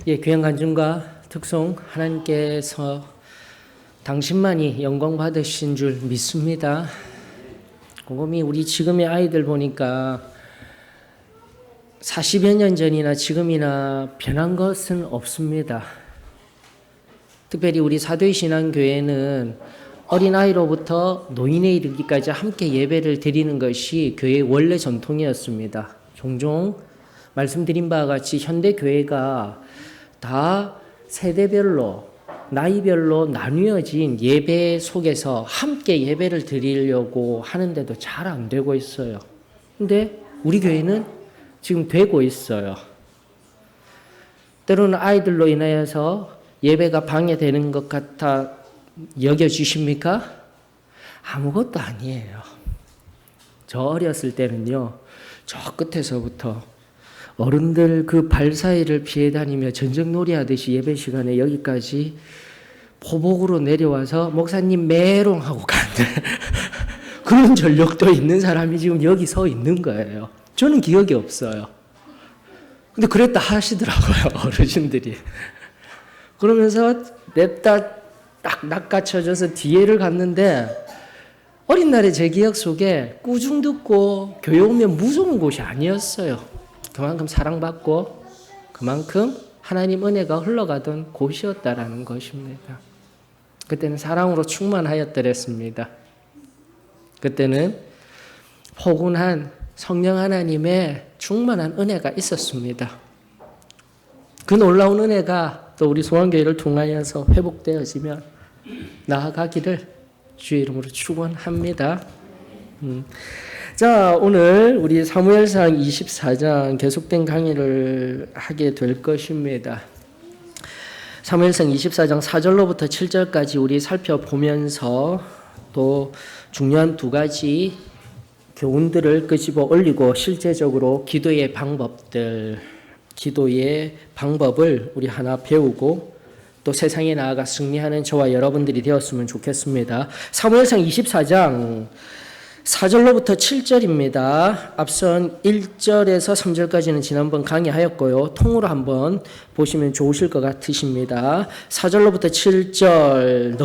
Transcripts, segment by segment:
예, 귀한 간증과 특송 하나님께서 당신만이 영광 받으신 줄 믿습니다. 곰곰이 우리 지금의 아이들 보니까 40여 년 전이나 지금이나 변한 것은 없습니다. 특별히 우리 사도의 신앙교회는 어린아이로부터 노인에 이르기까지 함께 예배를 드리는 것이 교회의 원래 전통이었습니다. 종종 말씀드린 바와 같이 현대교회가 다 세대별로 나이별로 나뉘어진 예배 속에서 함께 예배를 드리려고 하는데도 잘 안 되고 있어요. 근데 우리 교회는 지금 되고 있어요. 때로는 아이들로 인하여서 예배가 방해되는 것 같아 여겨지십니까? 아무것도 아니에요. 저 어렸을 때는요, 저 끝에서부터 어른들 그 발 사이를 피해 다니며 전적놀이 하듯이 예배 시간에 여기까지 포복으로 내려와서 목사님 메롱하고 가는데 그런 전력도 있는 사람이 지금 여기 서 있는 거예요. 저는 기억이 없어요. 근데 그랬다 하시더라고요, 어르신들이. 그러면서 냅다 딱 낚아쳐져서 뒤에를 갔는데 어린 날에 제 기억 속에 꾸중 듣고 교회 오면 무서운 곳이 아니었어요. 그만큼 사랑받고 그만큼 하나님 은혜가 흘러가던 곳이었다라는 것입니다. 그때는 사랑으로 충만하였더랬습니다. 그때는 포근한 성령 하나님의 충만한 은혜가 있었습니다. 그 놀라운 은혜가 또 우리 소원교회를 통하여서 회복되어지면 나아가기를 주의 이름으로 축원합니다. 자, 오늘 우리 사무엘상 24장 계속된 강의를 하게 될 것입니다. 사무엘상 24장 4절로부터 7절까지 우리 살펴보면서 또 중요한 두 가지 교훈들을 끄집어 올리고 실제적으로 기도의 방법을 우리 하나 배우고 또 세상에 나아가 승리하는 저와 여러분들이 되었으면 좋겠습니다. 사무엘상 24장 4절로부터 7절입니다. 앞선 1절에서 3절까지는 지난번 강의하였고요. 통으로 한번 보시면 좋으실 것 같으십니다. 4절로부터 7절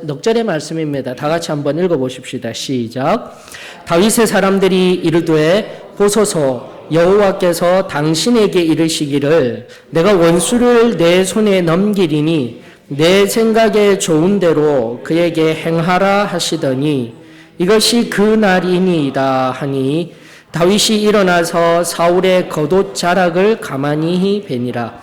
넉절의 말씀입니다. 다 같이 한번 읽어보십시다. 시작. 다윗의 사람들이 이르되 보소서 여호와께서 당신에게 이르시기를 내가 원수를 내 손에 넘기리니 내 생각에 좋은 대로 그에게 행하라 하시더니 이것이 그 날이니이다 하니 다윗이 일어나서 사울의 겉옷 자락을 가만히 베니라.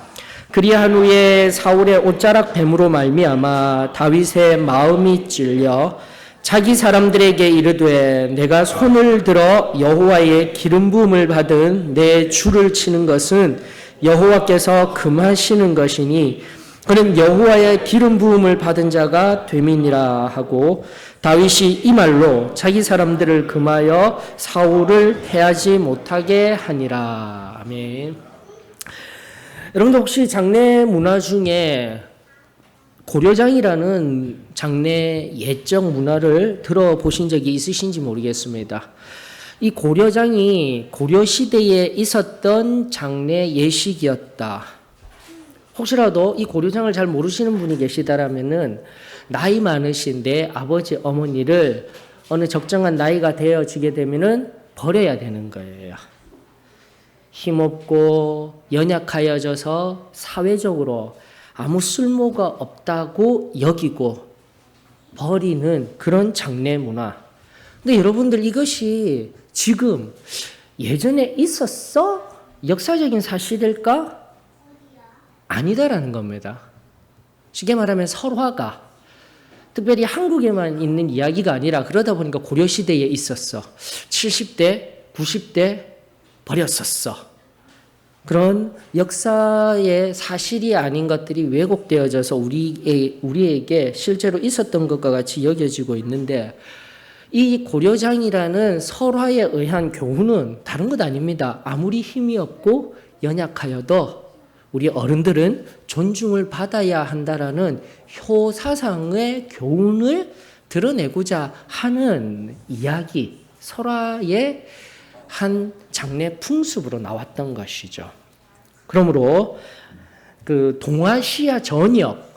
그리한 후에 사울의 옷자락 뱀으로 말미암아 다윗의 마음이 찔려 자기 사람들에게 이르되 내가 손을 들어 여호와의 기름 부음을 받은 내 주를 치는 것은 여호와께서 금하시는 것이니 그는 여호와의 기름 부음을 받은 자가 됨이니라 하고 다윗이 이 말로 자기 사람들을 금하여 사울을 해하지 못하게 하니라. 아멘. 여러분들 혹시 장례 문화 중에 고려장이라는 장례 예적 문화를 들어보신 적이 있으신지 모르겠습니다. 이 고려장이 고려시대에 있었던 장례 예식이었다. 혹시라도 이 고려장을 잘 모르시는 분이 계시다라면은 나이 많으신 내 아버지 어머니를 어느 적정한 나이가 되어지게 되면은 버려야 되는 거예요. 힘없고 연약하여져서 사회적으로 아무 쓸모가 없다고 여기고 버리는 그런 장례 문화. 근데 여러분들 이것이 지금 예전에 있었어? 역사적인 사실일까? 아니다라는 겁니다. 쉽게 말하면 설화가 특별히 한국에만 있는 이야기가 아니라 그러다 보니까 고려시대에 있었어. 70대, 90대 버렸었어. 그런 역사의 사실이 아닌 것들이 왜곡되어져서 우리에게 실제로 있었던 것과 같이 여겨지고 있는데 이 고려장이라는 설화에 의한 교훈은 다른 것 아닙니다. 아무리 힘이 없고 연약하여도 우리 어른들은 존중을 받아야 한다라는 효사상의 교훈을 드러내고자 하는 이야기, 설화의 한 장례 풍습으로 나왔던 것이죠. 그러므로 그 동아시아 전역,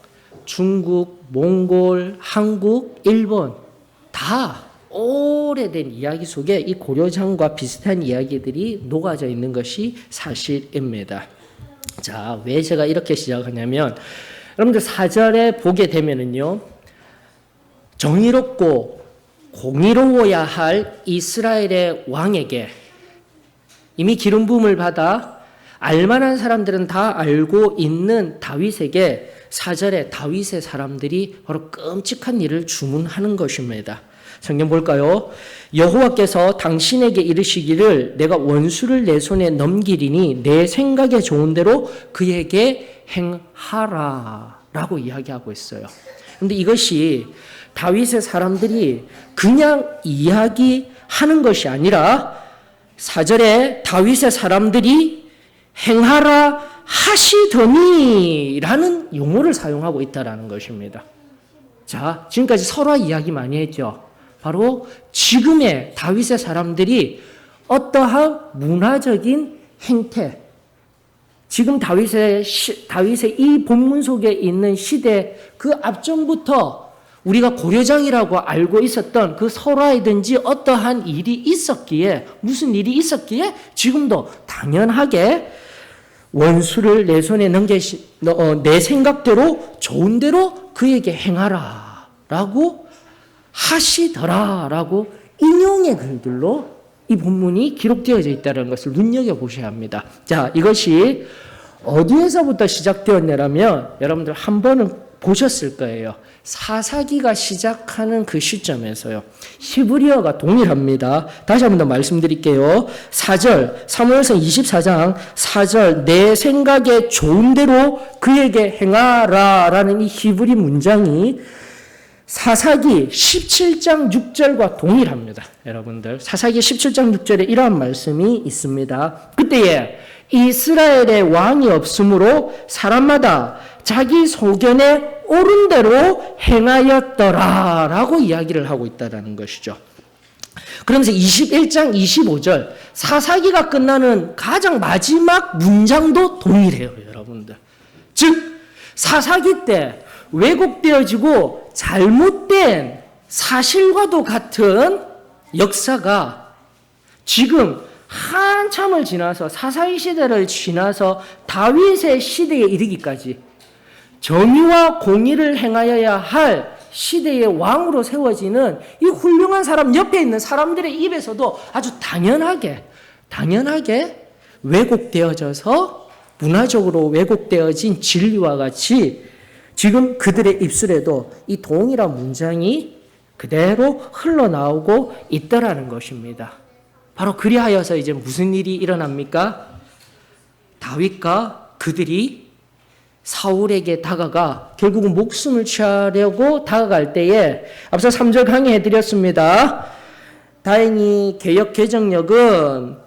중국, 몽골, 한국, 일본 다 오래된 이야기 속에 이 고려장과 비슷한 이야기들이 녹아져 있는 것이 사실입니다. 자, 왜 제가 이렇게 시작하냐면 여러분들 4절에 보게 되면은요, 정의롭고 공의로워야 할 이스라엘의 왕에게 이미 기름 부음을 받아 알만한 사람들은 다 알고 있는 다윗에게 4절에 다윗의 사람들이 바로 끔찍한 일을 주문하는 것입니다. 성경 볼까요? 여호와께서 당신에게 이르시기를 내가 원수를 내 손에 넘기리니 내 생각에 좋은 대로 그에게 행하라 라고 이야기하고 있어요. 그런데 이것이 다윗의 사람들이 그냥 이야기하는 것이 아니라 4절에 다윗의 사람들이 행하라 하시더니 라는 용어를 사용하고 있다는 것입니다. 자, 지금까지 설화 이야기 많이 했죠. 바로 지금의 다윗의 사람들이 어떠한 문화적인 행태, 지금 다윗의 이 본문 속에 있는 시대 그 앞전부터 우리가 고려장이라고 알고 있었던 그 설화이든지 어떠한 일이 있었기에, 무슨 일이 있었기에 지금도 당연하게 원수를 내 손에 내 생각대로 좋은 대로 그에게 행하라 라고 하시더라 라고 인용의 글들로 이 본문이 기록되어져 있다는 것을 눈여겨보셔야 합니다. 자, 이것이 어디에서부터 시작되었냐면 여러분들 한 번은 보셨을 거예요. 사사기가 시작하는 그 시점에서요. 히브리어가 동일합니다. 다시 한 번 더 말씀드릴게요. 4절, 사무엘상 24장 4절, 내 생각에 좋은 대로 그에게 행하라 라는 이 히브리 문장이 사사기 17장 6절과 동일합니다. 여러분들, 사사기 17장 6절에 이러한 말씀이 있습니다. 그때에 이스라엘의 왕이 없으므로 사람마다 자기 소견에 옳은 대로 행하였더라 라고 이야기를 하고 있다는 것이죠. 그러면서 21장 25절 사사기가 끝나는 가장 마지막 문장도 동일해요. 여러분들, 즉 사사기 때 왜곡되어지고 잘못된 사실과도 같은 역사가 지금 한참을 지나서 사사기 시대를 지나서 다윗의 시대에 이르기까지 정의와 공의를 행하여야 할 시대의 왕으로 세워지는 이 훌륭한 사람 옆에 있는 사람들의 입에서도 아주 당연하게 왜곡되어져서 문화적으로 왜곡되어진 진리와 같이 지금 그들의 입술에도 이 동일한 문장이 그대로 흘러나오고 있더라는 것입니다. 바로 그리하여서 이제 무슨 일이 일어납니까? 다윗과 그들이 사울에게 다가가 결국은 목숨을 취하려고 다가갈 때에 앞서 3절 강의해드렸습니다. 다행히 개역 개정역은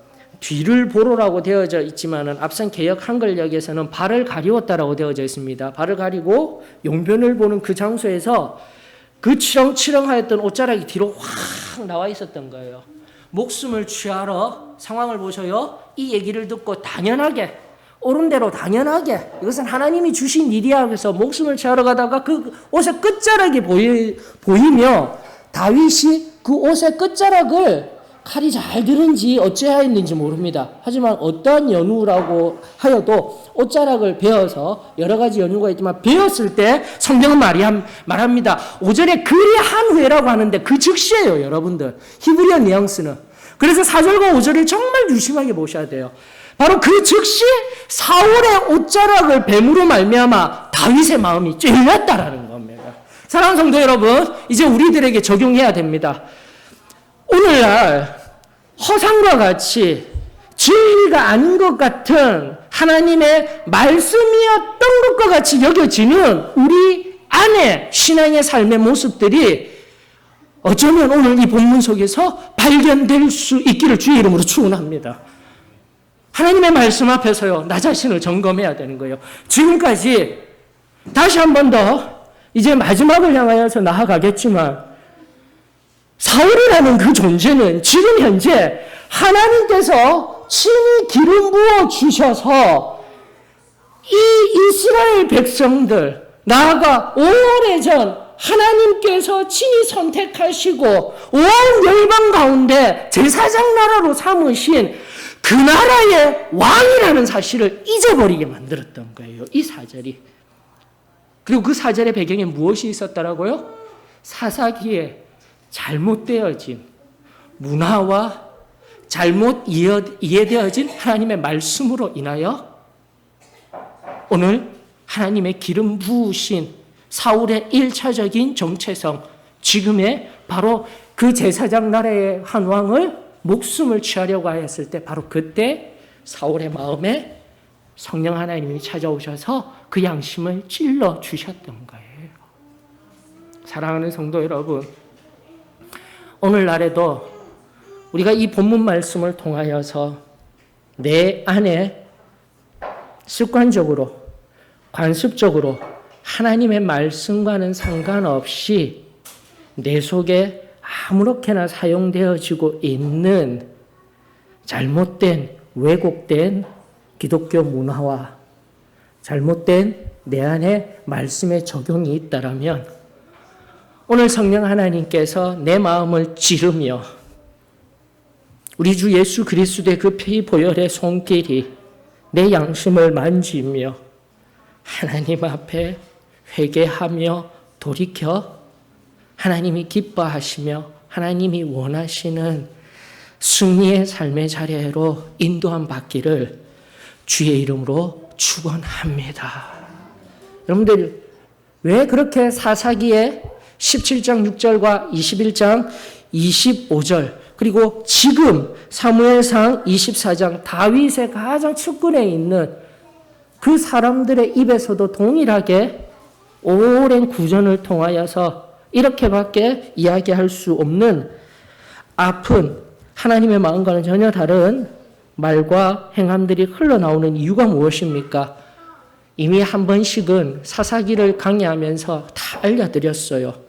뒤를 보로라고 되어져 있지만은 앞선 개역 한글역에서는 발을 가리웠다라고 되어져 있습니다. 발을 가리고 용변을 보는 그 장소에서 그 치렁치렁하였던 옷자락이 뒤로 확 나와 있었던 거예요. 목숨을 취하러 상황을 보셔요. 이 얘기를 듣고 당연하게 옳은 대로 당연하게 이것은 하나님이 주신 일이야 해서 목숨을 취하러 가다가 그 옷의 끝자락이 보이며 다윗이 그 옷의 끝자락을 칼이 잘 들은지 어찌하였는지 모릅니다. 하지만 어떠한 연유라고 하여도 옷자락을 베어서 여러 가지 연유가 있지만 베었을 때 성경은 말합니다. 5절에 그리한 후에라고 하는데 그 즉시예요. 여러분들, 히브리어 뉘앙스는. 그래서 4절과 5절을 정말 유심하게 보셔야 돼요. 바로 그 즉시 사울의 옷자락을 뱀으로 말미암아 다윗의 마음이 찔렸다라는 겁니다. 사랑하는 성도 여러분, 이제 우리들에게 적용해야 됩니다. 오늘날 허상과 같이 진리가 아닌 것 같은 하나님의 말씀이었던 것과 같이 여겨지는 우리 안에 신앙의 삶의 모습들이 어쩌면 오늘 이 본문 속에서 발견될 수 있기를 주의 이름으로 축원합니다. 하나님의 말씀 앞에서요, 나 자신을 점검해야 되는 거예요. 지금까지 다시 한 번 더 이제 마지막을 향하여서 나아가겠지만 사울이라는 그 존재는 지금 현재 하나님께서 친히 기름 부어 주셔서 이 이스라엘 백성들, 나아가 오래전 하나님께서 친히 선택하시고 온 열방 가운데 제사장 나라로 삼으신 그 나라의 왕이라는 사실을 잊어버리게 만들었던 거예요. 이 사절이. 그리고 그 사절의 배경에 무엇이 있었더라고요? 사사기에 잘못되어진 문화와 잘못 이해되어진 하나님의 말씀으로 인하여 오늘 하나님의 기름 부으신 사울의 1차적인 정체성, 지금의 바로 그 제사장 나라의 한 왕을 목숨을 취하려고 하였을 때 바로 그때 사울의 마음에 성령 하나님이 찾아오셔서 그 양심을 찔러 주셨던 거예요. 사랑하는 성도 여러분, 오늘날에도 우리가 이 본문 말씀을 통하여서 내 안에 습관적으로, 관습적으로 하나님의 말씀과는 상관없이 내 속에 아무렇게나 사용되어지고 있는 잘못된, 왜곡된 기독교 문화와 잘못된 내 안에 말씀의 적용이 있다라면 오늘 성령 하나님께서 내 마음을 찌르며 우리 주 예수 그리스도의 그 피 보혈의 손길이 내 양심을 만지며 하나님 앞에 회개하며 돌이켜 하나님이 기뻐하시며 하나님이 원하시는 승리의 삶의 자리로 인도함 받기를 주의 이름으로 축원합니다. 여러분들 왜 그렇게 사사기에 17장 6절과 21장 25절 그리고 지금 사무엘상 24장 다윗의 가장 측근에 있는 그 사람들의 입에서도 동일하게 오랜 구전을 통하여서 이렇게밖에 이야기할 수 없는 아픈 하나님의 마음과는 전혀 다른 말과 행함들이 흘러나오는 이유가 무엇입니까? 이미 한 번씩은 사사기를 강의하면서 다 알려드렸어요.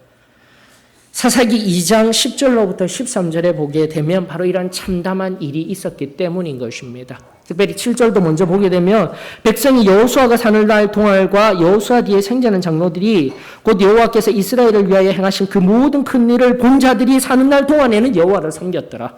사사기 2장 10절로부터 13절에 보게 되면 바로 이런 참담한 일이 있었기 때문인 것입니다. 특별히 7절도 먼저 보게 되면 백성이 여호수아가 사는 날 동안과 여호수아 뒤에 생자는 장로들이 곧 여호와께서 이스라엘을 위하여 행하신 그 모든 큰 일을 본 자들이 사는 날 동안에는 여호와를 섬겼더라.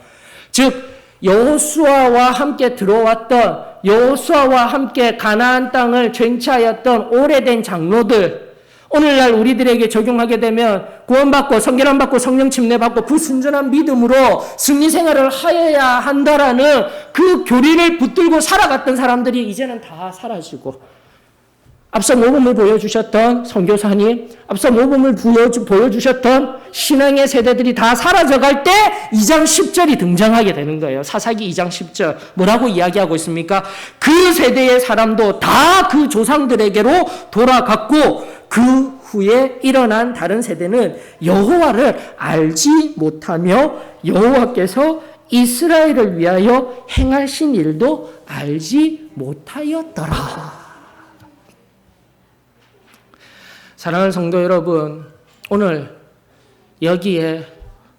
즉 여호수아와 함께 들어왔던 여호수아와 함께 가나안 땅을 쟁취하였던 오래된 장로들, 오늘날 우리들에게 적용하게 되면 구원받고 성결함 받고 성령 침례받고 그 순전한 믿음으로 승리 생활을 하여야 한다라는 그 교리를 붙들고 살아갔던 사람들이 이제는 다 사라지고 앞서 모범을 보여주셨던 선교사님, 앞서 모범을 보여주셨던 신앙의 세대들이 다 사라져갈 때 2장 10절이 등장하게 되는 거예요. 사사기 2장 10절 뭐라고 이야기하고 있습니까? 그 세대의 사람도 다 그 조상들에게로 돌아갔고 그 후에 일어난 다른 세대는 여호와를 알지 못하며 여호와께서 이스라엘을 위하여 행하신 일도 알지 못하였더라. 사랑하는 성도 여러분, 오늘 여기에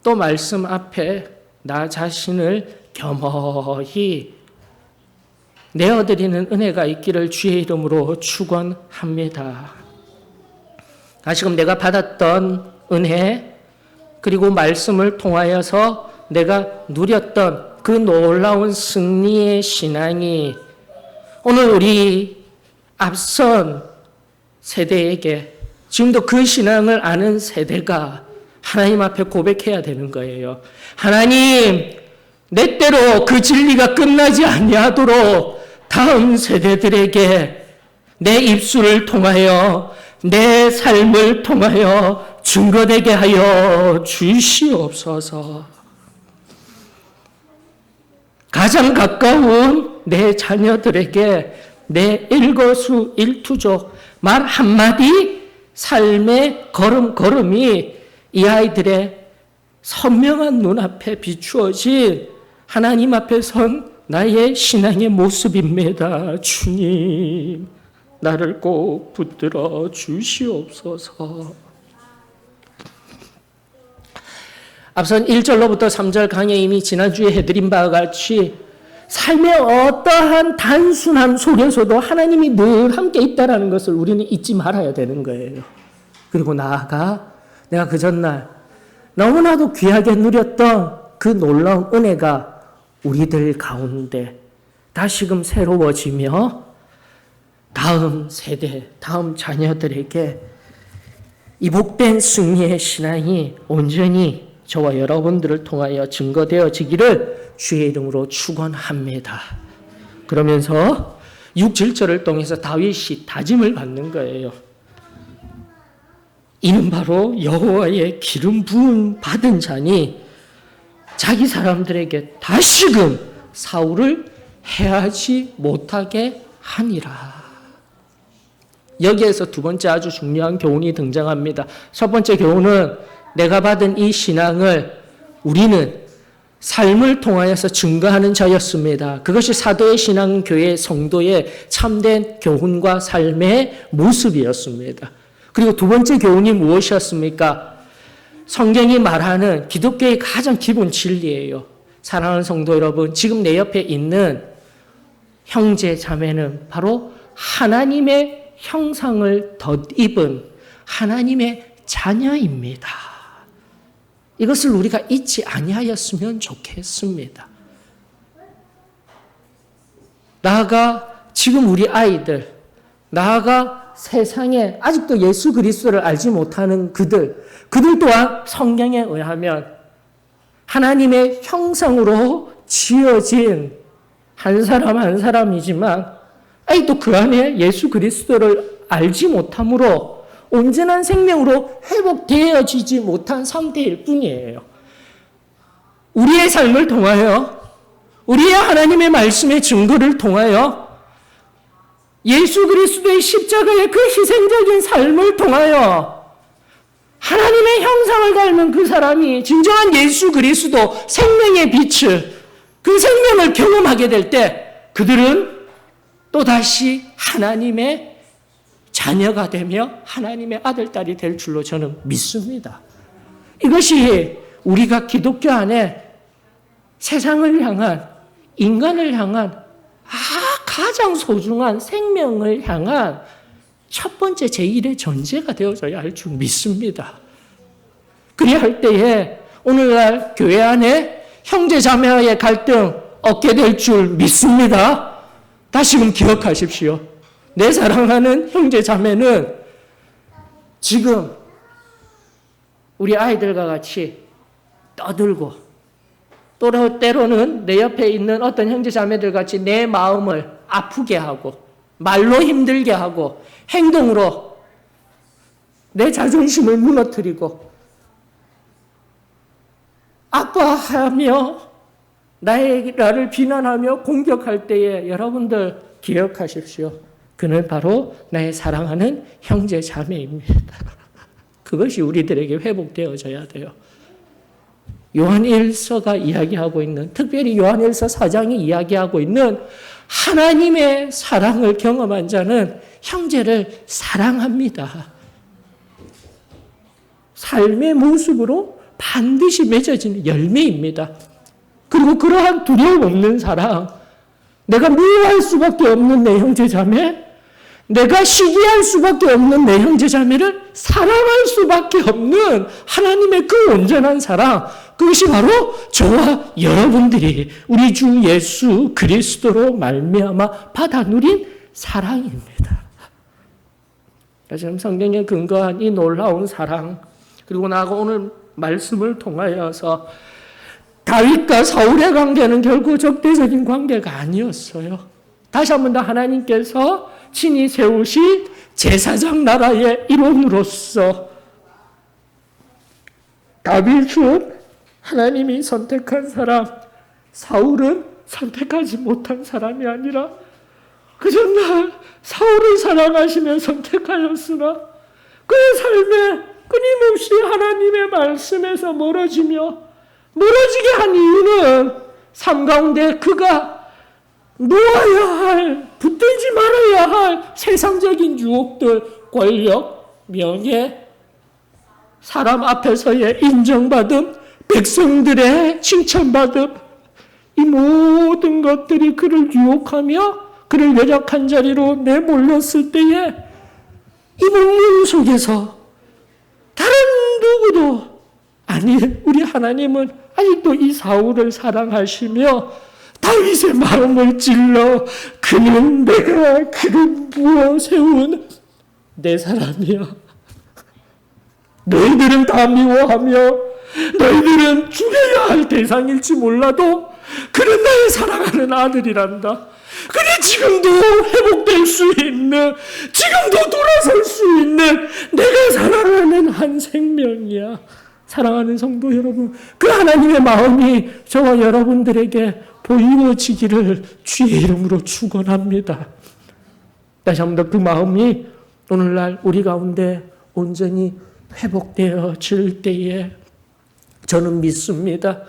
또 말씀 앞에 나 자신을 겸허히 내어드리는 은혜가 있기를 주의 이름으로 축원합니다. 다시금 내가 받았던 은혜 그리고 말씀을 통하여서 내가 누렸던 그 놀라운 승리의 신앙이 오늘 우리 앞선 세대에게 지금도 그 신앙을 아는 세대가 하나님 앞에 고백해야 되는 거예요. 하나님, 내 때로 그 진리가 끝나지 아니하도록 다음 세대들에게 내 입술을 통하여 내 삶을 통하여 증거되게 하여 주시옵소서. 가장 가까운 내 자녀들에게 내 일거수일투족 말 한마디 삶의 걸음걸음이 이 아이들의 선명한 눈앞에 비추어진 하나님 앞에 선 나의 신앙의 모습입니다. 주님, 나를 꼭 붙들어 주시옵소서. 앞선 1절로부터 3절 강의 이미 지난주에 해드린 바와 같이 삶의 어떠한 단순함 속에서도 하나님이 늘 함께 있다는 것을 우리는 잊지 말아야 되는 거예요. 그리고 나아가 내가 그 전날 너무나도 귀하게 누렸던 그 놀라운 은혜가 우리들 가운데 다시금 새로워지며 다음 세대, 다음 자녀들에게 이 복된 승리의 신앙이 온전히 저와 여러분들을 통하여 증거되어지기를 주의 이름으로 축원합니다. 그러면서 6, 7절을 통해서 다윗이 다짐을 받는 거예요. 이는 바로 여호와의 기름 부음 받은 자니 자기 사람들에게 다시금 사울을 해하지 못하게 하니라. 여기에서 두 번째 아주 중요한 교훈이 등장합니다. 첫 번째 교훈은 내가 받은 이 신앙을 우리는 삶을 통하여서 증거하는 자였습니다. 그것이 사도의 신앙교회 성도의 참된 교훈과 삶의 모습이었습니다. 그리고 두 번째 교훈이 무엇이었습니까? 성경이 말하는 기독교의 가장 기본 진리예요. 사랑하는 성도 여러분, 지금 내 옆에 있는 형제 자매는 바로 하나님의 형상을 덧입은 하나님의 자녀입니다. 이것을 우리가 잊지 아니하였으면 좋겠습니다. 나아가 지금 우리 아이들, 나아가 세상에 아직도 예수 그리스도를 알지 못하는 그들 또한 성경에 의하면 하나님의 형상으로 지어진 한 사람 한 사람이지만 아직도 그 안에 예수 그리스도를 알지 못함으로 온전한 생명으로 회복되어지지 못한 상태일 뿐이에요. 우리의 삶을 통하여, 우리의 하나님의 말씀의 증거를 통하여, 예수 그리스도의 십자가의 그 희생적인 삶을 통하여 하나님의 형상을 닮은 그 사람이 진정한 예수 그리스도 생명의 빛을, 그 생명을 경험하게 될 때 그들은 또다시 하나님의 자녀가 되며 하나님의 아들, 딸이 될 줄로 저는 믿습니다. 이것이 우리가 기독교 안에 세상을 향한, 인간을 향한 가장 소중한 생명을 향한 첫 번째 제1의 전제가 되어져야 할 줄 믿습니다. 그리할 때에 오늘날 교회 안에 형제 자매와의 갈등 없게 될 줄 믿습니다. 다시금 기억하십시오. 내 사랑하는 형제 자매는 지금 우리 아이들과 같이 떠들고 때로는 내 옆에 있는 어떤 형제 자매들 같이 내 마음을 아프게 하고 말로 힘들게 하고 행동으로 내 자존심을 무너뜨리고 아파하며 나를 비난하며 공격할 때에 여러분들 기억하십시오. 그는 바로 나의 사랑하는 형제 자매입니다. 그것이 우리들에게 회복되어져야 돼요. 요한일서가 이야기하고 있는, 특별히 요한일서 4장이 이야기하고 있는 하나님의 사랑을 경험한 자는 형제를 사랑합니다. 삶의 모습으로 반드시 맺어지는 열매입니다. 그리고 그러한 두려움 없는 사랑, 내가 미워할 수밖에 없는 내 형제 자매, 내가 시기할 수밖에 없는 내 형제 자매를 사랑할 수밖에 없는 하나님의 그 온전한 사랑, 그것이 바로 저와 여러분들이 우리 주 예수 그리스도로 말미암아 받아 누린 사랑입니다. 지금 성경에 근거한 이 놀라운 사랑, 그리고 나아가 오늘 말씀을 통하여서 다윗과 사울의 관계는 결국 적대적인 관계가 아니었어요. 다시 한 번 더 하나님께서 친히 세우신 제사장 나라의 일원으로서 다윗은 하나님이 선택한 사람, 사울은 선택하지 못한 사람이 아니라 그 전날 사울을 사랑하시며 선택하였으나 그의 삶에 끊임없이 하나님의 말씀에서 멀어지게 한 이유는 삶 가운데 그가 놓아야 할, 붙들지 말아야 할 세상적인 유혹들, 권력, 명예, 사람 앞에서의 인정받음, 백성들의 칭찬받음, 이 모든 모든 것들이 그를 유혹하며 그를 열악한 자리로 내몰렸을 때에 이 문문 속에서 다른 누구도 아니, 우리 하나님은 아직도 이 사울을 사랑하시며 다윗의 마음을 찔러 그는 내가 그를 부어 세운 내 사람이야. 너희들은 다 미워하며 너희들은 죽여야 할 대상일지 몰라도 그는 나의 사랑하는 아들이란다. 그는 지금도 회복될 수 있는, 지금도 돌아설 수 있는 내가 사랑하는 한 생명이야. 사랑하는 성도 여러분, 그 하나님의 마음이 저와 여러분들에게 보이어지기를 주의 이름으로 축원합니다. 다시 한 번 더 그 마음이 오늘날 우리 가운데 온전히 회복되어질 때에 저는 믿습니다.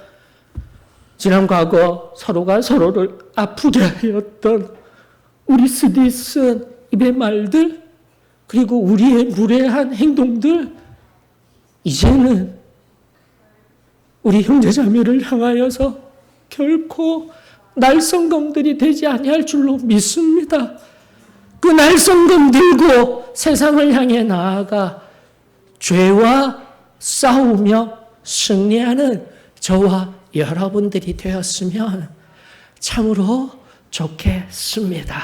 지난 과거 서로가 서로를 아프게 하였던 우리 쓰디쓴 입의 말들, 그리고 우리의 무례한 행동들, 이제는 우리 형제자매를 향하여서 결코 날성검들이 되지 아니할 줄로 믿습니다. 그 날성검 들고 세상을 향해 나아가 죄와 싸우며 승리하는 저와 여러분들이 되었으면 참으로 좋겠습니다.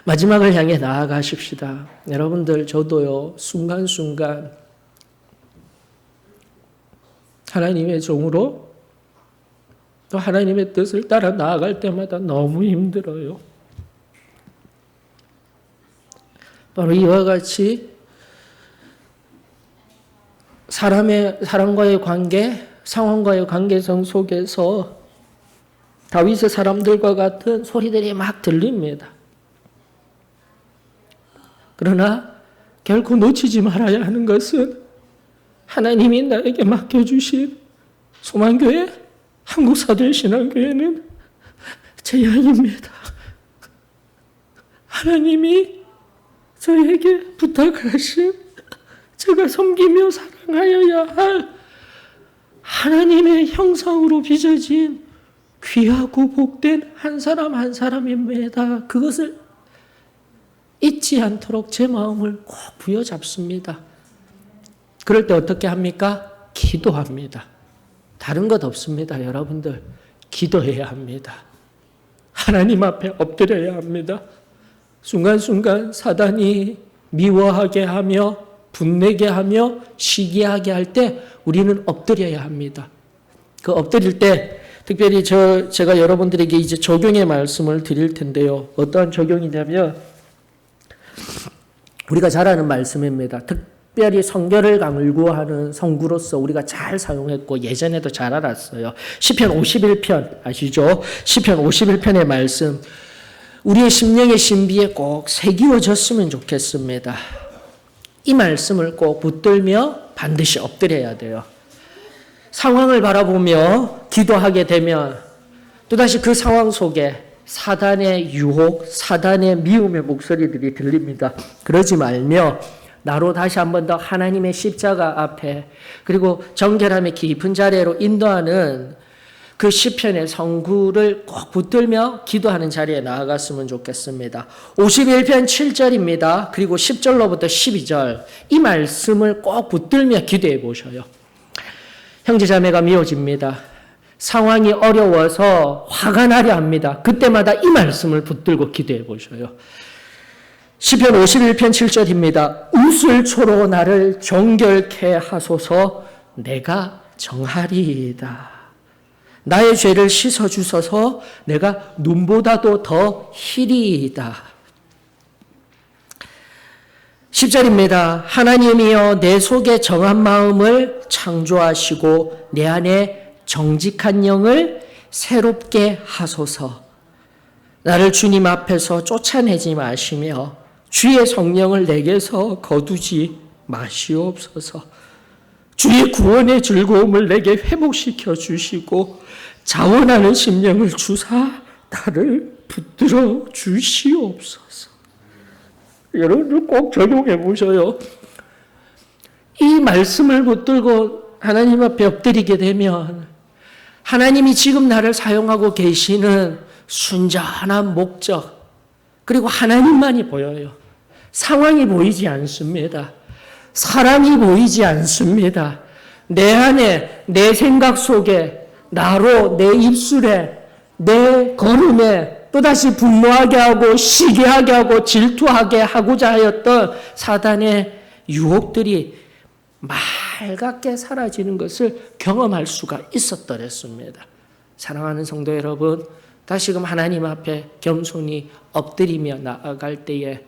마지막을 향해 나아가십시다. 여러분들, 저도요, 순간순간 하나님의 종으로 또 하나님의 뜻을 따라 나아갈 때마다 너무 힘들어요. 바로 이와 같이 사람과의 관계, 상황과의 관계성 속에서 다윗의 사람들과 같은 소리들이 막 들립니다. 그러나 결코 놓치지 말아야 하는 것은 하나님이 나에게 맡겨주신 소망교회, 한국사도신앙교회는 제 양입니다. 하나님이 저에게 부탁하신, 제가 섬기며 사랑하여야 할 하나님의 형상으로 빚어진 귀하고 복된 한 사람 한 사람입니다. 그것을 잊지 않도록 제 마음을 꼭 부여잡습니다. 그럴 때 어떻게 합니까? 기도합니다. 다른 것 없습니다. 여러분들, 기도해야 합니다. 하나님 앞에 엎드려야 합니다. 순간순간 사단이 미워하게 하며 분내게 하며 시기하게 할 때 우리는 엎드려야 합니다. 그 엎드릴 때 특별히 제가 여러분들에게 이제 적용의 말씀을 드릴 텐데요. 어떠한 적용이냐면 우리가 잘 아는 말씀입니다. 특별히 성결을 강구하는 성구로서 우리가 잘 사용했고 예전에도 잘 알았어요. 시편 51편 아시죠? 시편 51편의 말씀, 우리의 심령의 신비에 꼭 새기워졌으면 좋겠습니다. 이 말씀을 꼭 붙들며 반드시 엎드려야 돼요. 상황을 바라보며 기도하게 되면 또다시 그 상황 속에 사단의 유혹, 사단의 미움의 목소리들이 들립니다. 그러지 말며 나로 다시 한 번 더 하나님의 십자가 앞에, 그리고 정결함의 깊은 자리로 인도하는 그 시편의 성구를 꼭 붙들며 기도하는 자리에 나아갔으면 좋겠습니다. 51편 7절입니다. 그리고 10절로부터 12절 이 말씀을 꼭 붙들며 기도해 보셔요. 형제자매가 미워집니다. 상황이 어려워서 화가 나려 합니다. 그때마다 이 말씀을 붙들고 기도해 보셔요. 시편 51편 7절입니다. 웃을초로 나를 정결케 하소서, 내가 정하리이다. 나의 죄를 씻어주소서, 내가 눈보다도 더 희리이다. 10절입니다. 하나님이여 내 속에 정한 마음을 창조하시고 내 안에 정직한 영을 새롭게 하소서. 나를 주님 앞에서 쫓아내지 마시며 주의 성령을 내게서 거두지 마시옵소서. 주의 구원의 즐거움을 내게 회복시켜 주시고 자원하는 심령을 주사 나를 붙들어 주시옵소서. 여러분들 꼭 적용해 보셔요. 이 말씀을 붙들고 하나님 앞에 엎드리게 되면 하나님이 지금 나를 사용하고 계시는 순전한 목적, 그리고 하나님만이 보여요. 상황이 보이지 않습니다. 사람이 보이지 않습니다. 내 안에, 내 생각 속에, 나로, 내 입술에, 내 걸음에 또다시 분노하게 하고 시기하게 하고 질투하게 하고자 하였던 사단의 유혹들이 맑게 사라지는 것을 경험할 수가 있었더랬습니다. 사랑하는 성도 여러분, 다시금 하나님 앞에 겸손히 엎드리며 나아갈 때에